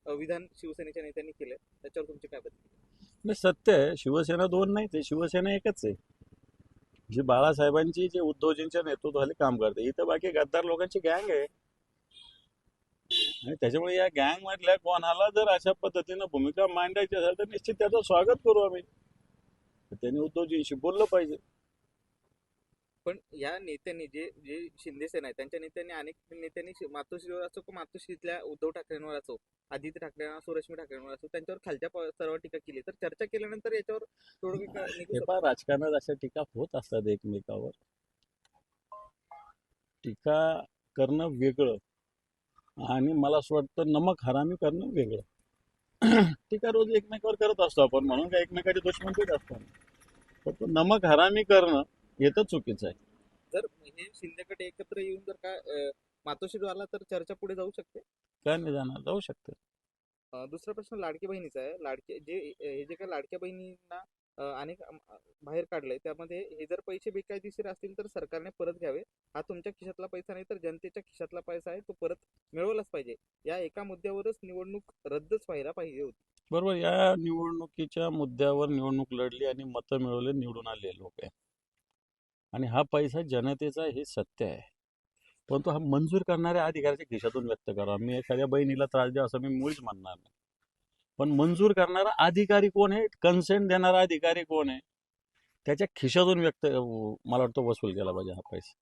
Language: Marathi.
विधान शिवसेनेच्या नेत्यांनी केलं, त्याच्यावर तुमची काय प्रतिक्रिया? नाही, सत्य आहे. शिवसेना दोन नाही, ते शिवसेना एकच आहे. जी बाळासाहेबांची जे उद्धवजींच्या नेतृत्वाखाली काम करते, इथं बाकी गद्दार लोकांची गँग आहे. आणि त्याच्यामुळे या गँग मधल्या कोणाला जर अशा पद्धतीनं भूमिका मांडायची असेल तर निश्चित त्याचं स्वागत करू आम्ही. त्यांनी उद्धवजींशी बोललं पाहिजे. पण या नेत्यांनी जे जे शिंदे सेना आहे त्यांच्या नेत्यांनी अनेक नेत्यांनी मातोश्रीवर असो किंवा मातोश्रीतल्या उद्धव ठाकरेंवर असो, आदित्य ठाकरेंवर असो, रश्मी ठाकरेंवर असो, त्यांच्यावर खालच्या स्तरावर टीका केली. तर चर्चा केल्यानंतर याच्यावर थोडं निघू हे शकतो. पहा, राजकारणात अशा टीका होत असतात एकमेकावर. टीका करणं वेगळं आणि मला असं वाटतं नमक हरामी करणं वेगळं. टीका रोज एकमेकावर करत असतो आपण, म्हणून काय एकमेकाची दुश्मन थोडी असतो. फक्त नमक हरामी करणं हे तर चुकीचं आहे. जर हे शिंदे गट एकत्र येऊन जर का मातोश्री आला तर चर्चा पुढे जाऊ शकते. काय नाही जाणार, जाऊ शकते. दुसरा प्रश्न लाडकी बहिणीचा आहे. हे जे काही लाडक्या बहिणींना अनेक बाहेर काढलंय, त्यामध्ये हे जर पैसे बेकायदेशीर असतील तर सरकारने परत घ्यावे. हा तुमच्या खिशातला पैसा नाही तर जनतेच्या खिशातला पैसा आहे, तो परत मिळवलाच पाहिजे. या एका मुद्द्यावरच निवडणूक रद्दच व्हायला पाहिजे होती. बरोबर, या निवडणुकीच्या मुद्द्यावर निवडणूक लढली आणि मतं मिळवले, निवडून आले लोक आहे. आणि हा पैसा जनतेचा, हे सत्य आहे. परंतु हा मंजूर करणाऱ्या अधिकाऱ्याच्या खिशातून व्यक्त करा. मी एखाद्या बहिणीला त्रास द्या असं मी मुळीच म्हणणार नाही. पण मंजूर करणारा अधिकारी कोण आहे, कन्सेंट देणारा अधिकारी कोण आहे, त्याच्या खिशातून मला वाटतं वसूल केला पाहिजे हा पैसा.